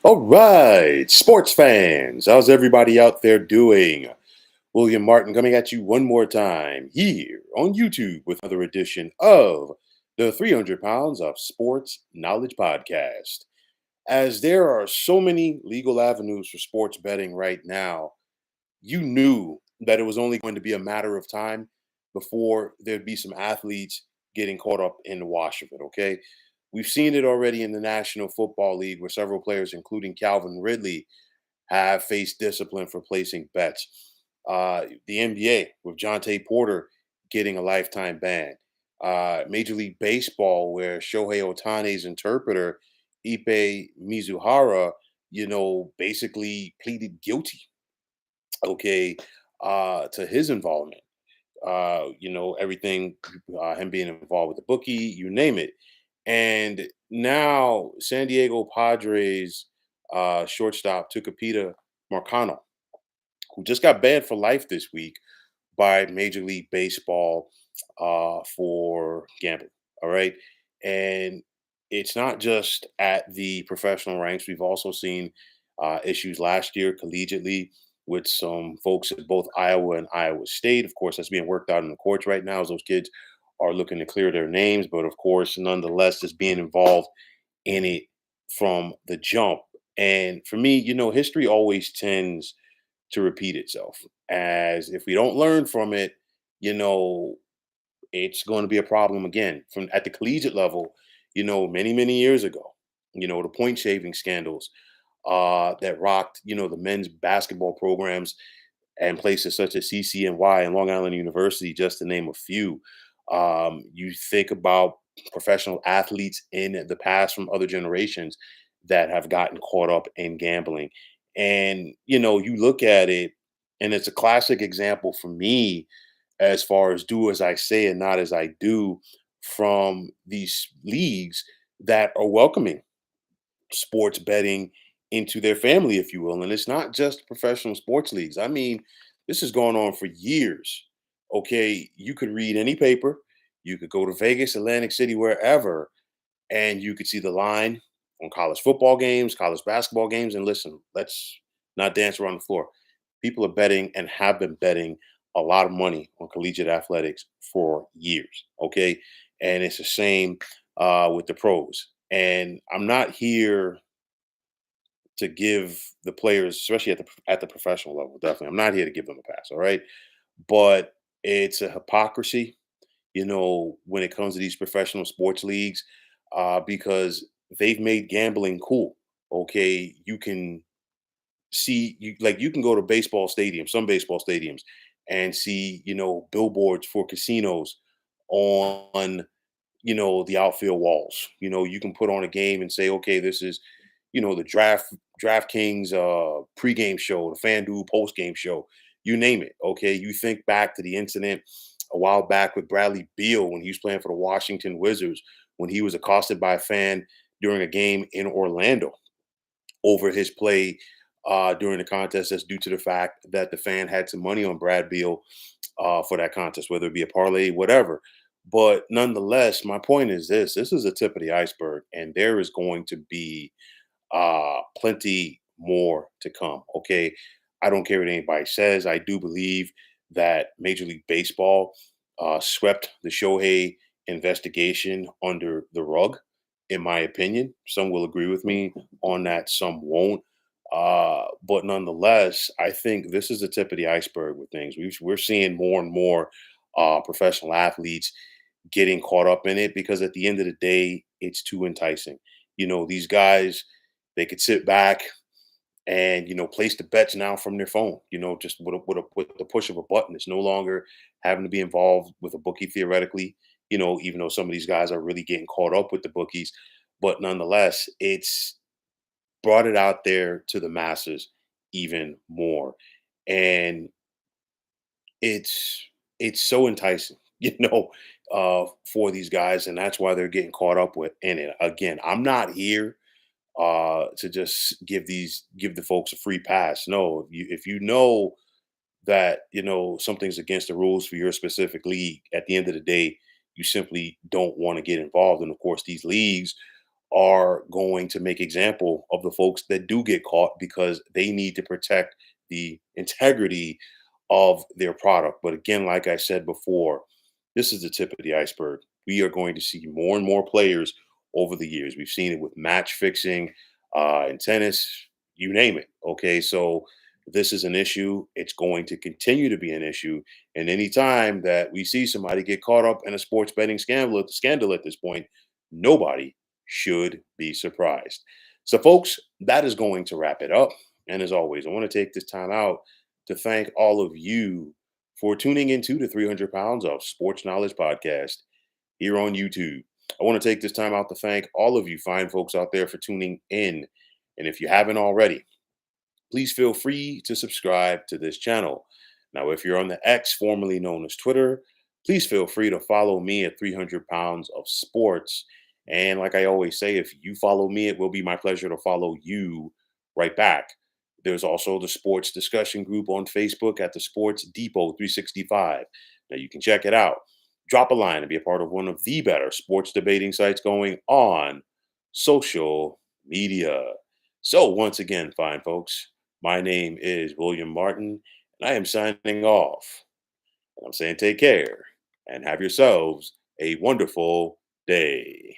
All right, sports fans, how's everybody out there doing? William Martin coming at you one more time here on YouTube with another edition of the 300 Pounds of Sports Knowledge Podcast. As there are so many legal avenues for sports betting right now, you knew that it was only going to be a matter of time before there'd be some athletes getting caught up in the wash of it, okay? We've seen it already in the National Football League where several players, including Calvin Ridley, have faced discipline for placing bets. The NBA with Jonte Porter getting a lifetime ban. Major League Baseball, where Shohei Ohtani's interpreter, Ipe Mizuhara, basically pleaded guilty, okay, to his involvement. Everything, him being involved with the bookie, you name it. And now San Diego Padres shortstop Tucupita Marcano, who just got banned for life this week by Major League Baseball for gambling. All right. And it's not just at the professional ranks. We've also seen issues last year collegiately with some folks at both Iowa and Iowa State. Of course, that's being worked out in the courts right now as those kids are looking to clear their names. But of course, nonetheless, just being involved in it from the jump. And for me, history always tends to repeat itself. As if we don't learn from it, you know, it's going to be a problem again. From at the collegiate level, many, many years ago, the point shaving scandals that rocked, the men's basketball programs and places such as CCNY and Long Island University, just to name a few. You think about professional athletes in the past from other generations that have gotten caught up in gambling. And, you look at it, and it's a classic example for me as far as do as I say and not as I do from these leagues that are welcoming sports betting into their family, if you will. And it's not just professional sports leagues. I mean, this has gone on for years. Okay. You could read any paper, you could go to Vegas, Atlantic City, wherever, and you could see the line on college football games, college basketball games. And listen, let's not dance around the floor. People are betting and have been betting a lot of money on collegiate athletics for years. Okay. And it's the same with the pros. And I'm not here to give the players, especially at the professional level, definitely. I'm not here to give them a pass, all right? But it's a hypocrisy, when it comes to these professional sports leagues, because they've made gambling cool. Okay, you can see you can go to baseball stadiums, some baseball stadiums, and see billboards for casinos on the outfield walls. You can put on a game and say, okay, this is, the DraftKings pregame show, the FanDuel postgame show, you name it. Okay. You think back to the incident a while back with Bradley Beal when he was playing for the Washington Wizards, when he was accosted by a fan during a game in Orlando over his play during the contest. That's due to the fact that the fan had some money on Brad Beal for that contest, whether it be a parlay, whatever. But nonetheless, my point is this is a tip of the iceberg, and there is going to be plenty more to come. Okay. I don't care what anybody says. I do believe that Major League Baseball swept the Shohei investigation under the rug, in my opinion. Some will agree with me on that, some won't. But nonetheless, I think this is the tip of the iceberg with things. We're seeing more and more professional athletes getting caught up in it because at the end of the day, it's too enticing. These guys, they could sit back and place the bets now from their phone. Just with the push of a button. It's no longer having to be involved with a bookie theoretically. Even though some of these guys are really getting caught up with the bookies, but nonetheless, it's brought it out there to the masses even more, and it's so enticing, for these guys, and that's why they're getting caught up with in it. Again, I'm not here to just give the folks a free pass. No, if you know that something's against the rules for your specific league, at the end of the day, you simply don't want to get involved. And of course, these leagues are going to make example of the folks that do get caught because they need to protect the integrity of their product. But again, like I said before, this is the tip of the iceberg. We are going to see more and more players over the years. We've seen it with match fixing in tennis, you name it. Okay, so this is an issue. It's going to continue to be an issue. And anytime that we see somebody get caught up in a sports betting scandal at this point, nobody should be surprised. So, folks, that is going to wrap it up. And as always, I want to take this time out to thank all of you for tuning into the 300 Pounds of Sports Knowledge podcast here on YouTube. I want to take this time out to thank all of you fine folks out there for tuning in. And if you haven't already, please feel free to subscribe to this channel. Now, if you're on the X, formerly known as Twitter, please feel free to follow me at 300 Pounds of Sports. And like I always say, if you follow me, it will be my pleasure to follow you right back. There's also the sports discussion group on Facebook at the Sports Depot 365. Now, you can check it out. Drop a line and be a part of one of the better sports debating sites going on social media. So, once again, fine folks, my name is William Martin, and I am signing off. And I'm saying take care and have yourselves a wonderful day.